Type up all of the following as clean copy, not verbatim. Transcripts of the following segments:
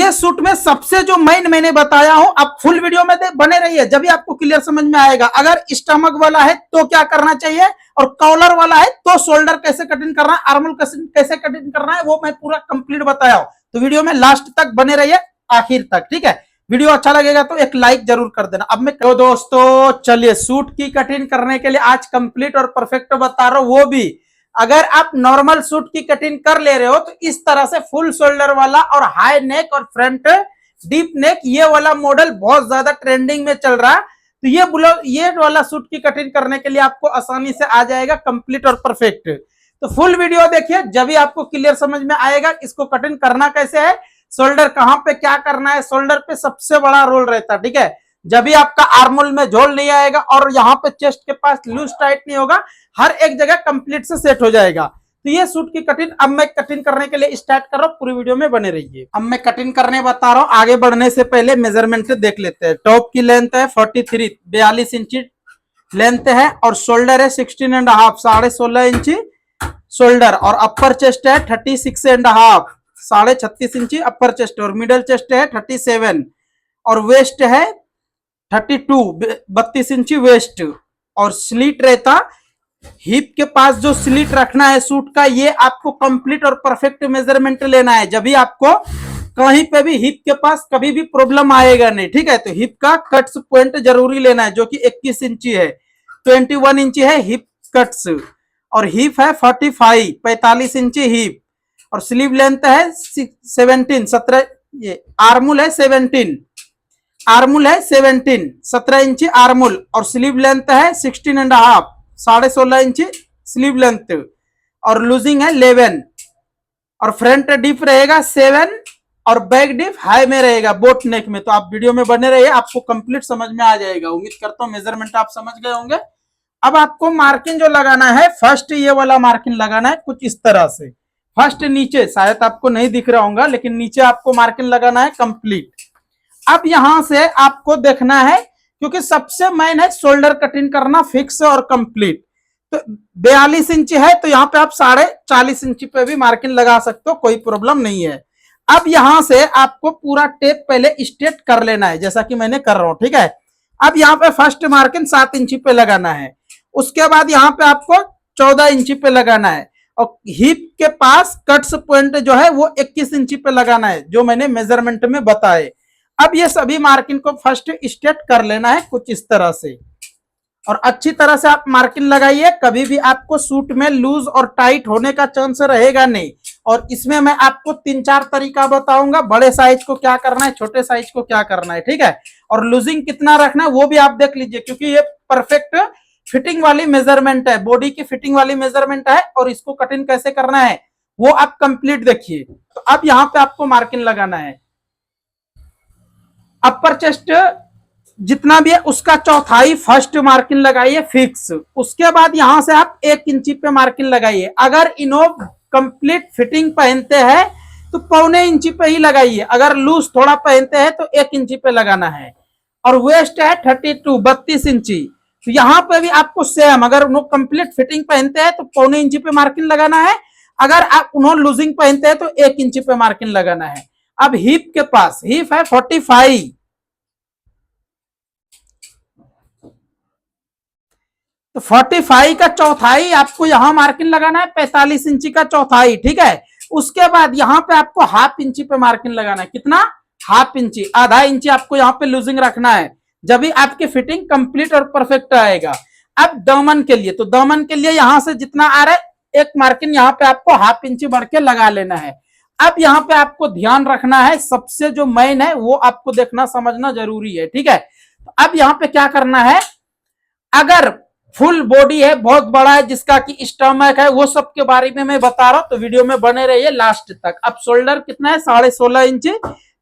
ये सूट में सबसे जो मेन मैंने बताया हूं, आप फुल वीडियो में बने रहिए, जब भी आपको क्लियर समझ में आएगा। अगर स्टमक वाला है तो क्या करना चाहिए, और कॉलर वाला है तो शोल्डर कैसे कटिंग करना है, आर्मोल कैसे कटिंग करना है, वो मैं पूरा कंप्लीट बताया हूं। तो वीडियो में लास्ट तक बने रहिए, आखिर तक, ठीक है। वीडियो अच्छा लगेगा तो एक लाइक जरूर कर देना। अब मैं तो दोस्तों चलिए सूट की कटिंग करने के लिए आज कंप्लीट और परफेक्ट बता रहा हूं, वो भी अगर आप नॉर्मल सूट की कटिंग कर ले रहे हो तो इस तरह से फुल शोल्डर वाला और हाई नेक और फ्रंट डीप नेक, ये वाला मॉडल बहुत ज्यादा ट्रेंडिंग में चल रहा है। तो ये वाला सूट की कटिंग करने के लिए आपको आसानी से आ जाएगा कंप्लीट और परफेक्ट। तो फुल वीडियो देखिए, जब भी आपको क्लियर समझ में आएगा इसको कटिंग करना कैसे है, शोल्डर कहां पे क्या करना है। शोल्डर पे सबसे बड़ा रोल रहता है, ठीक है। जब भी आपका आर्मोल में झोल नहीं आएगा और यहाँ पे चेस्ट के पास लूज टाइट नहीं होगा, हर एक जगह कंप्लीट से सेट हो जाएगा। तो ये सूट की कटिंग अब मैं कटिंग करने के लिए स्टार्ट कर रहा हूँ, पूरी वीडियो में बने रहिए। अब मैं कटिंग करने बता रहा हूँ, आगे बढ़ने से पहले मेजरमेंट देख लेते हैं। टॉप की लेंथ है 43, 42 इंची लेंथ है, और शोल्डर है 16.5, 16.5 इंची शोल्डर, और अपर चेस्ट है 36.5, 36.5 इंची अपर चेस्ट, और मिडल चेस्ट है 37, और वेस्ट है 32, 32 इंची वेस्ट। और स्लीट रहता हिप के पास, जो स्लीट रखना है सूट का, ये आपको कंप्लीट और परफेक्ट मेजरमेंट लेना है। जब भी आपको कहीं पे भी हिप के पास कभी भी प्रॉब्लम आएगा नहीं, ठीक है। तो हिप का कट्स पॉइंट जरूरी लेना है, जो कि 21 इंची है, 21 इंची है हिप कट्स, और हिप है 45 इंची हिप, और स्लीव लेंथ है 17, ये आर्मूल है 17, आर्मूल है 17 इंची आर्मूल, और स्लीव लेंथ है 16.5, 16.5 इंची स्लीव लेंथ, और लूजिंग है 11, और फ्रंट डिप रहेगा 7, और बैक डिप हाई में रहेगा बोट नेक में। तो आप वीडियो में बने रहिए, आपको कंप्लीट समझ में आ जाएगा। उम्मीद करता हूं मेजरमेंट आप समझ गए होंगे। अब आपको मार्किंग जो लगाना है, फर्स्ट ये वाला मार्किंग लगाना है कुछ इस तरह से। फर्स्ट नीचे, शायद आपको नहीं दिख रहा होगा, लेकिन नीचे आपको मार्किंग लगाना है कंप्लीट। अब यहां से आपको देखना है, क्योंकि सबसे मेन है शोल्डर कटिंग करना फिक्स और कंप्लीट। तो 42 इंची है, तो यहां पे आप 40.5 इंची पे भी मार्किंग लगा सकते हो, कोई प्रॉब्लम नहीं है। अब यहां से आपको पूरा टेप पहले स्ट्रेट कर लेना है, जैसा कि मैंने कर रहा हूं, ठीक है। अब यहाँ पे फर्स्ट मार्किंग 7 इंची पे लगाना है, उसके बाद यहाँ पे आपको 14 इंची पे लगाना है, और हिप के पास कट्स पॉइंट जो है वो 21 इंची पे लगाना है, जो मैंने मेजरमेंट में बताए। अब ये सभी मार्किंग को फर्स्ट स्ट्रेट कर लेना है कुछ इस तरह से, और अच्छी तरह से आप मार्किंग लगाइए। कभी भी आपको सूट में लूज और टाइट होने का चांस रहेगा नहीं। और इसमें मैं आपको 3-4 तरीका बताऊंगा, बड़े साइज को क्या करना है, छोटे साइज को क्या करना है, ठीक है। और लूजिंग कितना रखना है वो भी आप देख लीजिए, क्योंकि ये परफेक्ट फिटिंग वाली मेजरमेंट है, बॉडी की फिटिंग वाली मेजरमेंट है, और इसको कटिंग कैसे करना है वो आप कंप्लीट देखिए। तो अब यहाँ पे आपको मार्किंग लगाना है। अपर चेस्ट जितना भी है उसका चौथाई फर्स्ट मार्किंग लगाइए फिक्स। उसके बाद यहां से आप 1 इंची पे मार्किंग लगाइए। अगर इनो कंप्लीट फिटिंग पहनते हैं तो 1.25 इंची पे ही लगाइए, अगर लूज थोड़ा पहनते हैं तो 1 इंची पे लगाना है। और वेस्ट है 32 इंची, तो यहाँ पे भी आपको सेम, अगर उन्होंने कंप्लीट फिटिंग पहनते हैं तो 1.25 इंची पे मार्किंग लगाना है, अगर आप उन्होंने लूजिंग पहनते हैं तो 1 इंची पे मार्किंग लगाना है। अब हिप के पास, हिप है 45, तो 45 का चौथाई आपको यहां मार्किंग लगाना है, 45 इंची का चौथाई, ठीक है। उसके बाद यहां पे आपको हाफ इंची पे मार्किंग लगाना है। कितना? हाफ इंची, आधा इंची आपको यहाँ पे लूजिंग रखना है, जब भी आपकी फिटिंग कंप्लीट और परफेक्ट आएगा। अब दामन के लिए, तो दामन के लिए यहां से जितना आ रहा है, एक मार्किंग यहाँ पे आपको हाफ इंची बढ़ के लगा लेना है। अब यहाँ पे आपको ध्यान रखना है, सबसे जो मेन है वो आपको देखना समझना जरूरी है, ठीक है। अब यहाँ पे क्या करना है, अगर फुल बॉडी है, बहुत बड़ा है, जिसका कि स्टमक है, वो सब के बारे में मैं बता रहा हूं, तो वीडियो में बने रहिए लास्ट तक। अब शोल्डर कितना है, 16.5 इंची,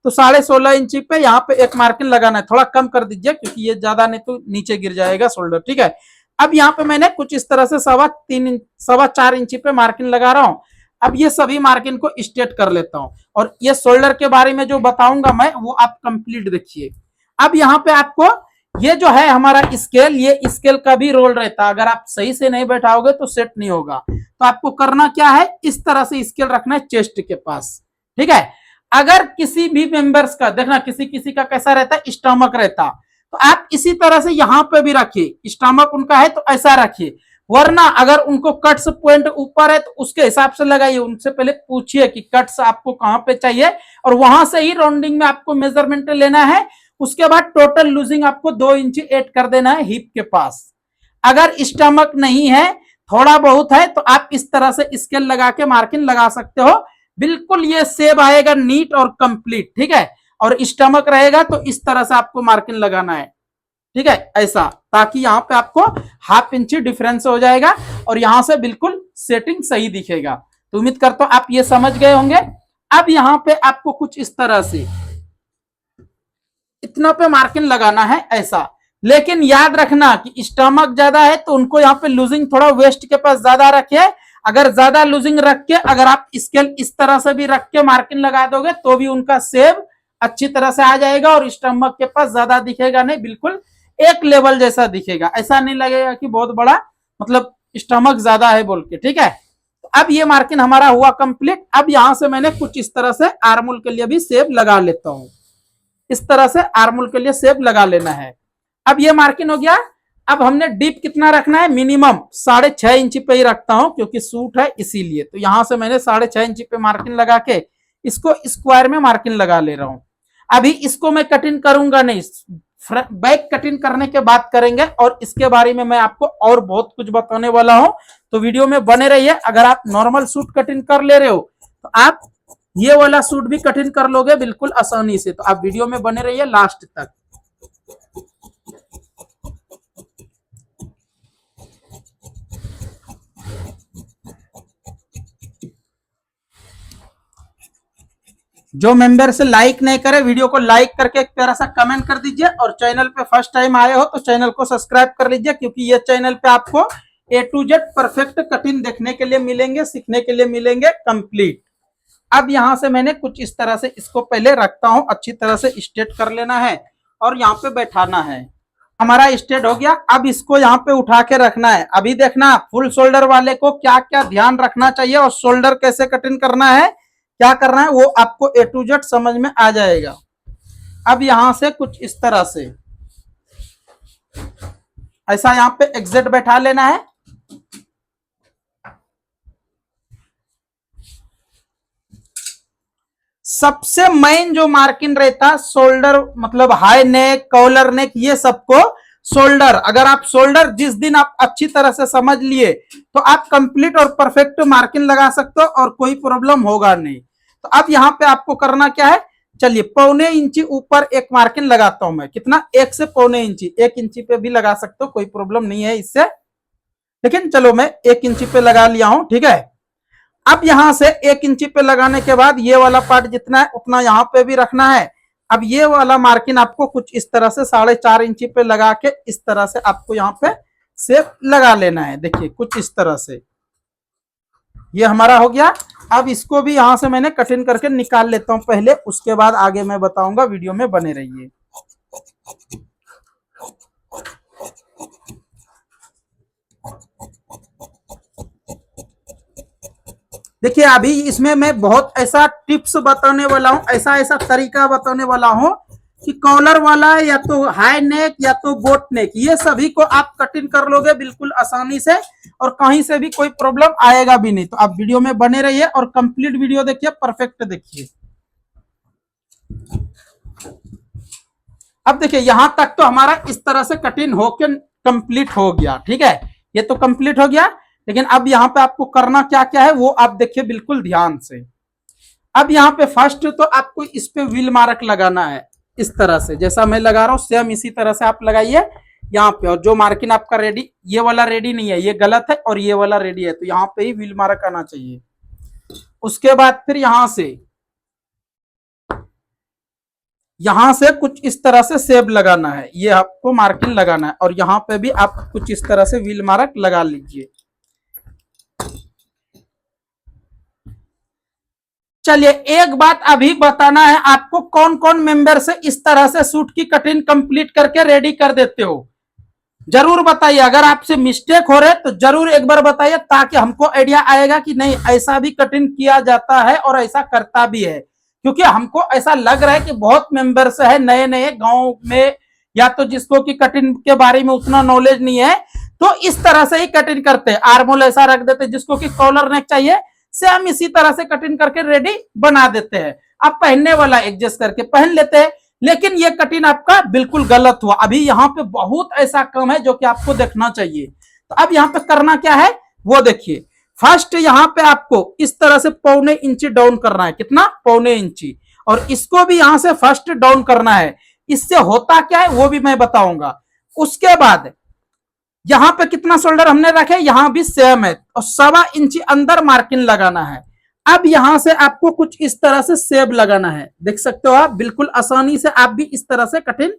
तो 16.5 इंची पे यहाँ पे एक मार्किंग लगाना है। थोड़ा कम कर दीजिए, क्योंकि ये ज्यादा नहीं तो नीचे गिर जाएगा शोल्डर, ठीक है। अब यहाँ पे मैंने कुछ इस तरह से 4.25 इंची पे मार्किंग लगा रहा हूँ। अब ये सभी मार्किंग को स्ट्रेट कर लेता हूँ, और ये शोल्डर के बारे में जो बताऊंगा मैं, वो आप कंप्लीट देखिए। अब यहाँ पे आपको ये जो है हमारा स्केल, ये स्केल का भी रोल रहता है, अगर आप सही से नहीं बैठाओगे तो सेट नहीं होगा। तो आपको करना क्या है, इस तरह से स्केल रखना है चेस्ट के पास, ठीक है। अगर किसी भी मेंबर्स का देखना, किसी किसी का कैसा रहता है, स्टमक रहता, तो आप इसी तरह से यहां पे भी रखिए। स्टमक उनका है तो ऐसा रखिए, वरना अगर उनको कट्स पॉइंट ऊपर है तो उसके हिसाब से लगाइए। उनसे पहले पूछिए कि कट्स आपको कहां पे चाहिए, और वहां से ही राउंडिंग में आपको मेजरमेंट लेना है। उसके बाद टोटल लूजिंग आपको 2 इंच ऐड कर देना है हिप के पास। अगर स्टमक नहीं है, थोड़ा बहुत है, तो आप इस तरह से स्केल लगा के मार्किंग लगा सकते हो। बिल्कुल ये शेप आएगा नीट और कंप्लीट, ठीक है। और स्टमक रहेगा तो इस तरह से आपको मार्किंग लगाना है, ठीक है, ऐसा, ताकि यहां पे आपको ½ इंच डिफरेंस हो जाएगा और यहां से बिल्कुल सेटिंग सही दिखेगा। तो उम्मीद करता हूं आप ये समझ गए होंगे। अब यहां पे आपको कुछ इस तरह से इतना पे मार्किंग लगाना है ऐसा। लेकिन याद रखना कि स्टमक ज्यादा है तो उनको यहाँ पे लूजिंग थोड़ा वेस्ट के पास ज्यादा रखिए। अगर ज्यादा लूजिंग रख के अगर आप स्केल इस तरह से भी रख के मार्किंग लगा दोगे तो भी उनका सेव अच्छी तरह से आ जाएगा और स्टमक के पास ज्यादा दिखेगा नहीं, बिल्कुल एक लेवल जैसा दिखेगा। ऐसा नहीं लगेगा कि बहुत बड़ा मतलब स्टमक ज्यादा है बोल के, ठीक है। तो अब ये मार्किंग हमारा हुआ कंप्लीट। अब यहां से मैंने कुछ इस तरह से आर्मोल के लिए भी सेव लगा लेता हूं। इस तरह से आर्मोल के लिए सेव लगा लेना है। अब ये मार्किंग हो गया। अब हमने डीप कितना रखना है, मिनिमम 6.5 इंच पे ही रखता हूं क्योंकि सूट है इसीलिए। तो यहां से मैंने 6.5 इंच पे मार्किंग लगा के इसको स्क्वायर में मार्किंग लगा ले रहा हूं। अभी इसको मैं कटिंग करूंगा नहीं, बैक कटिंग करने के बाद करेंगे और इसके बारे में मैं आपको और बहुत कुछ बताने वाला हूं। तो वीडियो में बने रहिए। अगर आप नॉर्मल सूट कटिंग कर ले रहे हो तो आप ये वाला सूट भी कटिंग कर लोगे बिल्कुल आसानी से। तो आप वीडियो में बने रहिए लास्ट तक। जो मेंबर से लाइक नहीं करे वीडियो को लाइक करके एक प्यारा सा कमेंट कर दीजिए, और चैनल पे फर्स्ट टाइम आए हो तो चैनल को सब्सक्राइब कर लीजिए, क्योंकि ये चैनल पे आपको A to Z perfect cutting देखने के लिए मिलेंगे, सीखने के लिए मिलेंगे कंप्लीट। अब यहां से मैंने कुछ इस तरह से इसको पहले रखता हूं, अच्छी तरह से स्ट्रेट कर लेना है और यहाँ पे बैठाना है। हमारा स्ट्रेट हो गया। अब इसको यहाँ पे उठा के रखना है। अभी देखना फुल शोल्डर वाले को क्या क्या ध्यान रखना चाहिए और शोल्डर कैसे कटिंग करना है, क्या करना है, वो आपको A to Z समझ में आ जाएगा। अब यहां से कुछ इस तरह से ऐसा यहाँ पे एग्जैक्ट बैठा लेना है। सबसे मेन जो मार्किंग रहता शोल्डर मतलब हाई नेक, कॉलर नेक, ये सबको शोल्डर, अगर आप शोल्डर जिस दिन आप अच्छी तरह से समझ लिए तो आप कंप्लीट और परफेक्ट मार्किंग लगा सकते हो और कोई प्रॉब्लम होगा नहीं। तो अब यहाँ पे आपको करना क्या है, चलिए 1.25 इंची ऊपर एक मार्किंग लगाता हूं मैं। कितना, 1 से 1.25 इंची, 1 इंची पे भी लगा सकते हो, कोई प्रॉब्लम नहीं है इससे, लेकिन चलो मैं 1 इंची पे लगा लिया हूं, ठीक है। अब यहां से 1 इंची पे लगाने के बाद ये वाला पार्ट जितना है उतना यहां पे भी रखना है। अब ये वाला मार्किंग आपको कुछ इस तरह से 4.5 इंची पे लगा के इस तरह से आपको यहाँ पे शेप लगा लेना है। देखिए कुछ इस तरह से ये हमारा हो गया। अब इसको भी यहां से मैंने कटिंग करके निकाल लेता हूं पहले, उसके बाद आगे मैं बताऊंगा, वीडियो में बने रहिए। देखिए अभी इसमें मैं बहुत ऐसा टिप्स बताने वाला हूं, ऐसा ऐसा तरीका बताने वाला हूं कि कॉलर वाला या तो हाई नेक या तो बोट नेक, ये सभी को आप कटिंग कर लोगे बिल्कुल आसानी से और कहीं से भी कोई प्रॉब्लम आएगा भी नहीं। तो आप वीडियो में बने रहिए और कंप्लीट वीडियो देखिए, परफेक्ट देखिए। अब देखिए यहां तक तो हमारा इस तरह से कटिंग होके कंप्लीट हो गया, ठीक है, ये तो कंप्लीट हो गया। लेकिन अब यहाँ पे आपको करना क्या क्या है वो आप देखिए बिल्कुल ध्यान से। अब यहाँ पे फर्स्ट तो आपको इस पे व्हील मार्क लगाना है, इस तरह से जैसा मैं लगा रहा हूं सेम इसी तरह से आप लगाइए यहाँ पे। और जो मार्किंग आपका रेडी, ये वाला रेडी नहीं है, ये गलत है, और ये वाला रेडी है, तो यहाँ पे ही व्हील मार्क आना चाहिए। उसके बाद फिर यहां से कुछ इस तरह से शेप लगाना है, ये आपको मार्किंग लगाना है, और यहाँ पे भी आप कुछ इस तरह से व्हील मार्क लगा लीजिए। चलिए एक बात अभी बताना है आपको, कौन कौन मेंबर से इस तरह से सूट की कटिंग कंप्लीट करके रेडी कर देते हो, जरूर बताइए। अगर आपसे मिस्टेक हो रहे तो जरूर एक बार बताइए, ताकि हमको आइडिया आएगा कि नहीं ऐसा भी कटिंग किया जाता है और ऐसा करता भी है। क्योंकि हमको ऐसा लग रहा है कि बहुत मेंबर्स है नए नए गांव में, या तो जिसको कि कटिंग के बारे में उतना नॉलेज नहीं है, तो इस तरह से ही कटिंग करते हैं, आर्मोल ऐसा रख देते हैं, जिसको कि कॉलर नेक चाहिए सेम इसी तरह से कटिंग करके रेडी बना देते हैं। आप पहनने वाला एडजस्ट करके पहन लेते हैं, लेकिन ये कटिंग आपका बिल्कुल गलत हुआ। अभी यहाँ पे बहुत ऐसा कम है जो कि आपको देखना चाहिए। तो अब यहाँ पे करना क्या है वो देखिए। फर्स्ट यहाँ पे आपको इस तरह से 1.25 इंची डाउन करना है, कितना 1.25 इंची, और इसको भी यहां से फर्स्ट डाउन करना है। इससे होता क्या है वो भी मैं बताऊंगा। उसके बाद यहां पे कितना शोल्डर हमने रखे, यहां भी सेम है, और 1.25 इंची अंदर मार्किंग लगाना है। अब यहां से आपको कुछ इस तरह से सेब लगाना है, देख सकते हो आप, बिल्कुल आसानी से आप भी इस तरह से कटिंग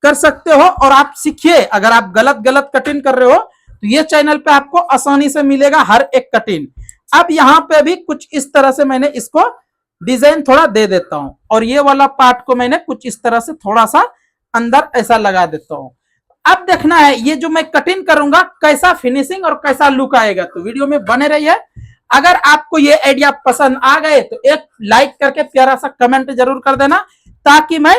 कर सकते हो। और आप सीखिए, अगर आप गलत गलत कटिंग कर रहे हो तो ये चैनल पे आपको आसानी से मिलेगा हर एक कटिंग। अब यहां पे भी कुछ इस तरह से मैंने इसको डिजाइन थोड़ा दे देता हूं, और ये वाला पार्ट को मैंने कुछ इस तरह से थोड़ा सा अंदर ऐसा लगा देता हूं। अब देखना है ये जो मैं कटिंग करूंगा कैसा फिनिशिंग और कैसा लुक आएगा, तो वीडियो में बने रहिए। अगर आपको ये आइडिया पसंद आ गए तो एक लाइक करके प्यारा सा कमेंट जरूर कर देना, ताकि मैं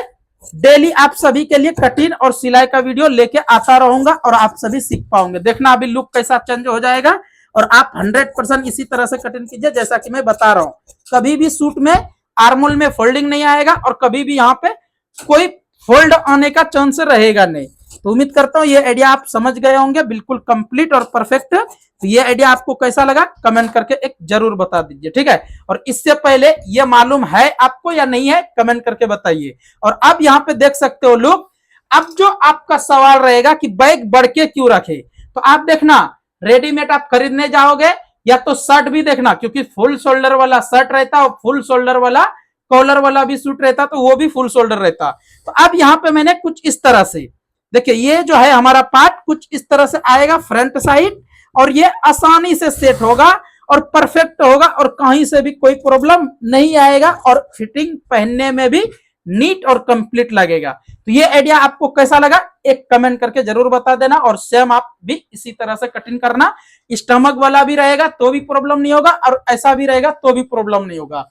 डेली आप सभी के लिए कटिंग और सिलाई का वीडियो लेके आता रहूंगा और आप सभी सीख पाओगे। देखना अभी लुक कैसा चेंज हो जाएगा, और आप 100% इसी तरह से कटिंग कीजिए जैसा कि मैं बता रहा हूं। कभी भी सूट में आर्मोल में फोल्डिंग नहीं आएगा, और कभी भी यहाँ पे कोई फोल्ड आने का चांस रहेगा नहीं। तो उम्मीद करता हूं ये आइडिया आप समझ गए होंगे, बिल्कुल कंप्लीट और परफेक्ट। तो ये आइडिया आपको कैसा लगा कमेंट करके एक जरूर बता दीजिए, ठीक है। और इससे पहले ये मालूम है आपको या नहीं है कमेंट करके बताइए। और अब यहाँ पे देख सकते हो लोग, अब जो आपका सवाल रहेगा कि बैग बढ़ के क्यों रखे, तो आप देखना रेडीमेड आप खरीदने जाओगे या तो शर्ट भी देखना, क्योंकि फुल शोल्डर वाला शर्ट रहता और फुल शोल्डर वाला कॉलर वाला भी सूट रहता, तो वो भी फुल शोल्डर रहता। तो अब यहाँ पे मैंने कुछ इस तरह से देखिए, ये जो है हमारा पार्ट कुछ इस तरह से आएगा फ्रंट साइड, और ये आसानी से सेट होगा और परफेक्ट होगा, और कहीं से भी कोई प्रॉब्लम नहीं आएगा, और फिटिंग पहनने में भी नीट और कंप्लीट लगेगा। तो ये आइडिया आपको कैसा लगा एक कमेंट करके जरूर बता देना। और सेम आप भी इसी तरह से कटिंग करना, स्टमक वाला भी रहेगा तो भी प्रॉब्लम नहीं होगा, और ऐसा भी रहेगा तो भी प्रॉब्लम नहीं होगा।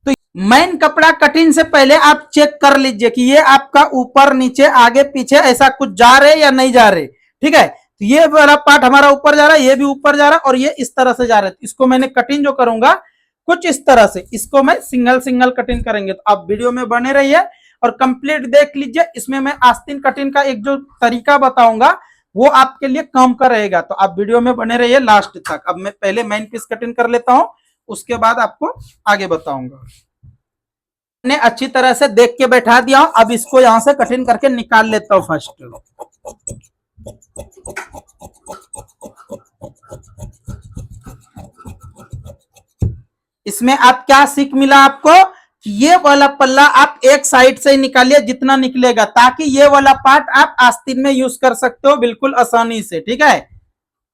तो मेन कपड़ा कटिंग से पहले आप चेक कर लीजिए कि ये आपका ऊपर नीचे आगे पीछे ऐसा कुछ जा रहे या नहीं जा रहे, ठीक है। तो ये वाला पार्ट हमारा ऊपर जा रहा है, ये भी ऊपर जा रहा है, और ये इस तरह से जा रहा है। इसको मैंने कटिंग जो करूंगा कुछ इस तरह से, इसको मैं सिंगल सिंगल कटिंग करेंगे। तो आप वीडियो में बने रहिए और कंप्लीट देख लीजिए। इसमें मैं आस्तीन कटिंग का एक जो तरीका बताऊंगा वो आपके लिए काम का रहेगा, तो आप वीडियो में बने रहिए लास्ट तक। अब मैं पहले मेन पीस कटिंग कर लेता हूं, उसके बाद आपको आगे बताऊंगा। मैंने अच्छी तरह से देख के बैठा दिया, अब इसको यहां से कटिंग करके निकाल लेता हूं फर्स्ट। इसमें आप क्या सीख मिला आपको, ये वाला पल्ला आप एक साइड से ही निकालिए जितना निकलेगा, ताकि ये वाला पार्ट आप आस्तीन में यूज कर सकते हो बिल्कुल आसानी से, ठीक है।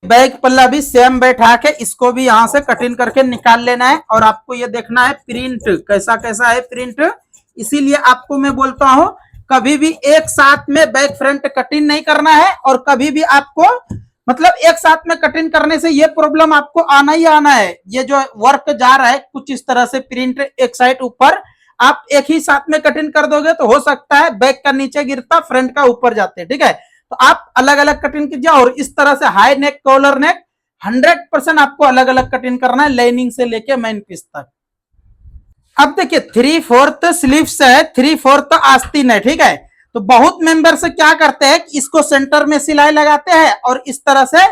बैक पल्ला भी सेम बैठा के इसको भी यहां से कटिंग करके निकाल लेना है। और आपको ये देखना है प्रिंट कैसा कैसा है प्रिंट, इसीलिए आपको मैं बोलता हूं कभी भी एक साथ में बैक फ्रंट कटिंग नहीं करना है, और कभी भी आपको मतलब एक साथ में कटिंग करने से ये प्रॉब्लम आपको आना ही आना है। ये जो वर्क जा रहा है कुछ इस तरह से प्रिंट एक साइड ऊपर, आप एक ही साथ में कटिंग कर दोगे तो हो सकता है बैक का नीचे गिरता फ्रंट का ऊपर जाते, ठीक है। तो आप अलग अलग कटिंग कीजिए, और इस तरह से हाई नेक कॉलर नेक 100% आपको अलग अलग कटिंग करना है, लाइनिंग से लेके मेन पीस तक। अब देखिए 3/4 स्लीव्स है, 3/4 आस्तीन है, ठीक है। तो बहुत मेंबर से क्या करते हैं कि इसको सेंटर में सिलाई लगाते हैं, और इस तरह से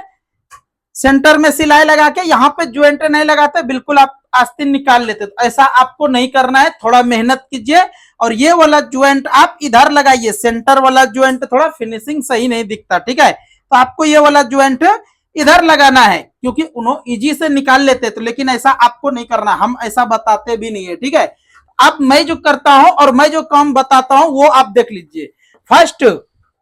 सेंटर में सिलाई लगा के यहाँ पे ज्वाइंट नहीं लगाते, बिल्कुल आप आस्तीन निकाल लेते। तो ऐसा आपको नहीं करना है, थोड़ा मेहनत कीजिए, और ये वाला ज्वाइंट आप इधर लगाइए, सेंटर वाला ज्वाइंट थोड़ा फिनिशिंग सही नहीं दिखता, ठीक है। तो आपको ये वाला ज्वाइंट इधर लगाना है, क्योंकि उन्होंने इजी से निकाल लेते। तो लेकिन ऐसा आपको नहीं करना, हम ऐसा बताते भी नहीं है, ठीक है। अब मैं जो करता हूं और मैं जो काम बताता हूं वो आप देख लीजिए। फर्स्ट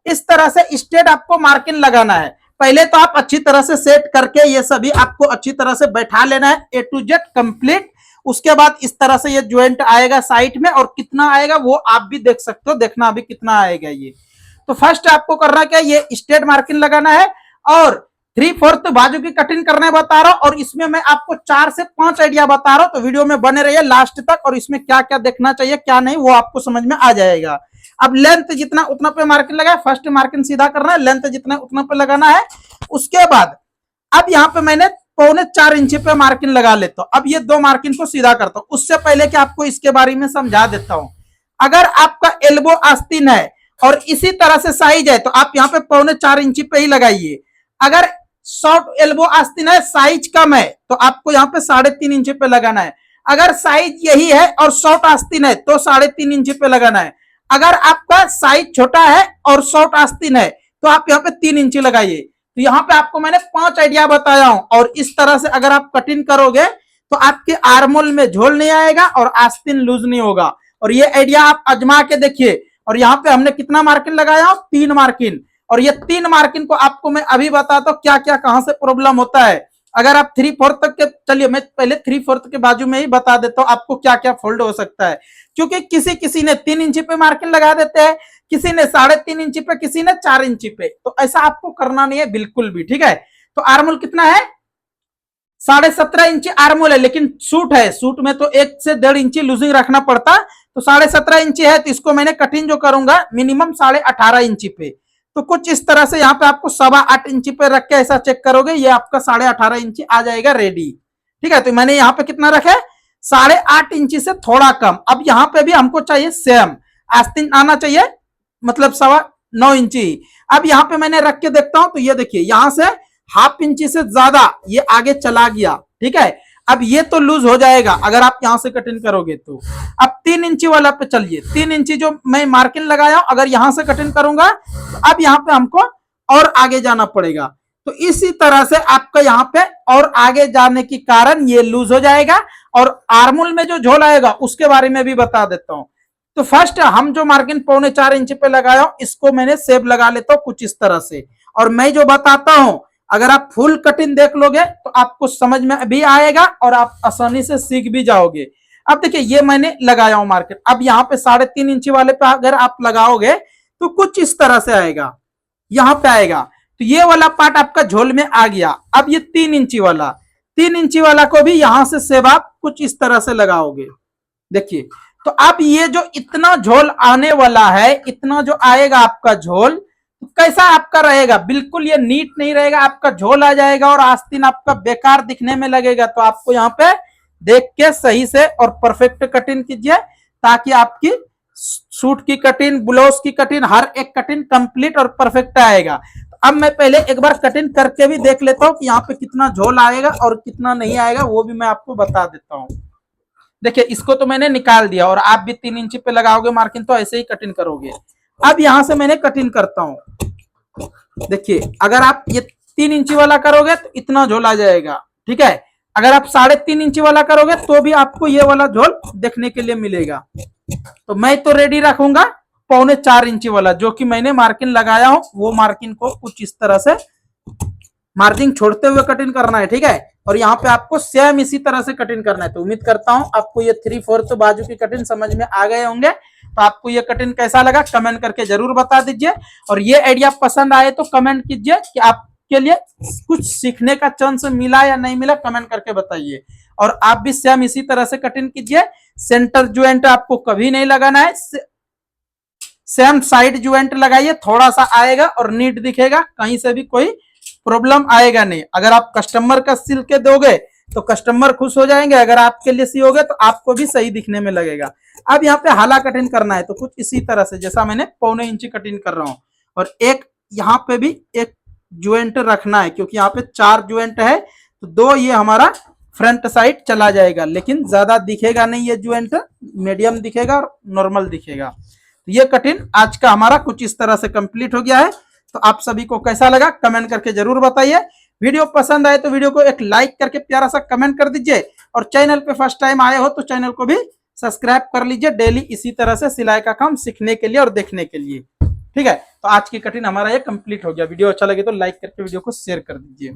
इस तरह से स्ट्रेट आपको मार्किंग लगाना है। पहले तो आप अच्छी तरह से सेट करके ये सभी आपको अच्छी तरह से बैठा लेना है A to Z कंप्लीट। उसके बाद इस तरह से ये ज्वाइंट आएगा साइड में, और कितना आएगा वो आप भी देख सकते हो, देखना अभी कितना आएगा ये। तो फर्स्ट आपको करना क्या है, ये स्ट्रेट मार्किंग लगाना है, और 3/4 बाजू की कटिंग करने बता रहा हूं और इसमें मैं आपको 4 से 5 आइडिया बता रहा हूं, तो वीडियो में बने रहिए लास्ट तक और इसमें क्या क्या देखना चाहिए क्या नहीं वो आपको समझ में आ जाएगा। अब लेंथ जितना उतना पे मार्किंग लगाए, फर्स्ट मार्किंग सीधा करना है, लेंथ जितना उतना पे लगाना है। उसके बाद अब यहाँ पे मैंने 3.25 इंच पे मार्किंग लगा लेता हूं। अब ये 2 मार्किंग को सीधा करता हूं। उससे पहले कि आपको इसके बारे में समझा देता हूं, अगर आपका एल्बो आस्तीन है और इसी तरह से साइज है तो आप यहाँ पे 3.25 इंच पे ही लगाइए। अगर शॉर्ट एल्बो आस्तीन है, साइज कम है, तो आपको यहाँ पे 3.5 इंच पे लगाना है। अगर साइज यही है और शॉर्ट आस्तीन है तो 3.5 इंच पे लगाना है। अगर आपका साइज छोटा है और शॉर्ट आस्तीन है तो आप यहाँ पे 3 इंच लगाइए। तो यहाँ पे आपको मैंने 5 आइडिया बताया हूं और इस तरह से अगर आप कटिंग करोगे तो आपके आर्मोल में झोल नहीं आएगा और आस्तीन लूज नहीं होगा। और ये आइडिया आप आजमा के देखिए। और यहाँ पे हमने कितना मार्किन लगाया, 3 मार्किन। और ये 3 मार्किन को आपको मैं अभी बताता हूँ क्या क्या कहां से प्रॉब्लम होता है। अगर आप 3/4 तक के, चलिए मैं पहले 3/4 के बाजू में ही बता देता हूँ आपको क्या क्या फोल्ड हो सकता है। क्योंकि किसी ने 3 इंच पे मार्किन लगा देते हैं, किसी ने 3.5 इंच पे, किसी ने 4 इंच पे। तो ऐसा आपको करना नहीं है बिल्कुल भी, ठीक है। तो आर्मोल कितना है, 17.5 इंच आर्मोल है, लेकिन सूट है, सूट में तो 1 से 1.5 इंच लूजिंग रखना पड़ता। तो 17.5 इंच है तो इसको मैंने कटिंग जो करूंगा मिनिमम 18.5 इंच पे। तो कुछ इस तरह से यहाँ पे आपको 8.25 इंच पे रख के ऐसा चेक करोगे, ये आपका 18.5 इंच आ जाएगा रेडी, ठीक है। तो मैंने यहाँ पे कितना रखा है, 8.5 इंच से थोड़ा कम। अब यहाँ पे भी हमको चाहिए सेम आस्तीन आना चाहिए, मतलब 9.25 इंच। अब यहाँ पे मैंने रख के देखता हूं तो ये देखिए यहाँ से 1/2 इंच से ज्यादा ये आगे चला गया, ठीक है। अब ये तो लूज हो जाएगा अगर आप यहां से कटिंग करोगे तो। अब 3 इंच वाला पे चलिए, 3 इंच जो मैं मार्किंग लगाया अगर यहां से कटिंग करूंगा तो अब यहाँ पे हमको और आगे जाना पड़ेगा। तो इसी तरह से आपका यहाँ पे और आगे जाने के कारण ये लूज हो जाएगा। और आर्मोल में जो झोल आएगा उसके बारे में भी बता देता हूं। तो फर्स्ट हम जो मार्किंग 3.25 इंच पे लगाया इसको मैंने सेब लगा लेता हूं कुछ इस तरह से। और मैं जो बताता हूं अगर आप फुल कटिंग देख लोगे तो आपको समझ में भी आएगा और आप आसानी से सीख भी जाओगे। अब देखिए ये मैंने लगाया हूं मार्किंग। अब यहाँ पे 3.5 इंच वाले पे अगर आप लगाओगे तो कुछ इस तरह से आएगा, यहाँ पे आएगा। तो ये वाला पार्ट आपका झोल में आ गया। अब ये 3 इंच वाला को भी यहां से सेब आप कुछ इस तरह से लगाओगे, देखिए। तो अब ये जो इतना झोल आने वाला है, इतना जो आएगा आपका झोल, तो कैसा आपका रहेगा, बिल्कुल ये नीट नहीं रहेगा, आपका झोल आ जाएगा और आस्तीन आपका बेकार दिखने में लगेगा। तो आपको यहाँ पे देख के सही से और परफेक्ट कटिंग कीजिए ताकि आपकी सूट की कटिंग, ब्लाउज की कटिंग, हर एक कटिंग कंप्लीट और परफेक्ट आएगा। तो अब मैं पहले एक बार कटिंग करके भी देख लेता हूं कि यहाँ पे कितना झोल आएगा और कितना नहीं आएगा, वो भी मैं आपको बता देता हूं। देखिए इसको तो मैंने निकाल दिया और आप भी 3 इंच पे लगाओगे मार्किंग तो ऐसे ही कटिंग करोगे। अब यहां से मैंने कटिंग करता हूं, देखिए अगर आप ये 3 इंच वाला करोगे तो इतना झोल आ जाएगा, ठीक है। अगर आप 3.5 इंच वाला करोगे तो भी आपको ये वाला झोल देखने के लिए मिलेगा। तो मैं तो रेडी रखूंगा 3.25 इंच वाला, जो कि मैंने मार्किंग लगाया हूं वो मार्किंग को कुछ इस तरह से मार्जिन छोड़ते हुए कटिंग करना है, ठीक है। और यहाँ पे आपको सेम इसी तरह से कटिंग करना है। तो उम्मीद करता हूं आपको ये 3/4 बाजू की कटिंग समझ में आ गए होंगे। तो आपको ये कटिंग कैसा लगा कमेंट करके जरूर बता दीजिए। और ये आइडिया पसंद आए तो कमेंट कीजिए कि आपके लिए कुछ सीखने का चांस मिला या नहीं मिला, कमेंट करके बताइए। और आप भी सेम इसी तरह से कटिंग कीजिए। सेंटर ज्वाइंट आपको कभी नहीं लगाना है, सेम साइड ज्वाइंट लगाइए, थोड़ा सा आएगा और नीट दिखेगा, कहीं से भी कोई प्रॉब्लम आएगा नहीं। अगर आप कस्टमर का सिल के दोगे तो कस्टमर खुश हो जाएंगे, अगर आपके लिए सियोगे तो आपको भी सही दिखने में लगेगा। अब यहाँ पे हाला कटिंग करना है तो कुछ इसी तरह से जैसा मैंने 1.25 इंच कटिंग कर रहा हूँ। और एक यहाँ पे भी एक ज्वाइंट रखना है क्योंकि यहाँ पे 4 ज्वाइंट है तो 2 ये हमारा फ्रंट साइड चला जाएगा, लेकिन ज्यादा दिखेगा नहीं, ये ज्वाइंट मीडियम दिखेगा और नॉर्मल दिखेगा। तो ये कटिंग आज का हमारा कुछ इस तरह से कंप्लीट हो गया है। तो आप सभी को कैसा लगा कमेंट करके जरूर बताइए। वीडियो पसंद आए तो वीडियो को एक लाइक करके प्यारा सा कमेंट कर दीजिए। और चैनल पे फर्स्ट टाइम आए हो तो चैनल को भी सब्सक्राइब कर लीजिए, डेली इसी तरह से सिलाई का काम सीखने के लिए और देखने के लिए, ठीक है। तो आज की कटिंग हमारा ये कंप्लीट हो गया। वीडियो अच्छा लगे तो लाइक करके वीडियो को शेयर कर दीजिए।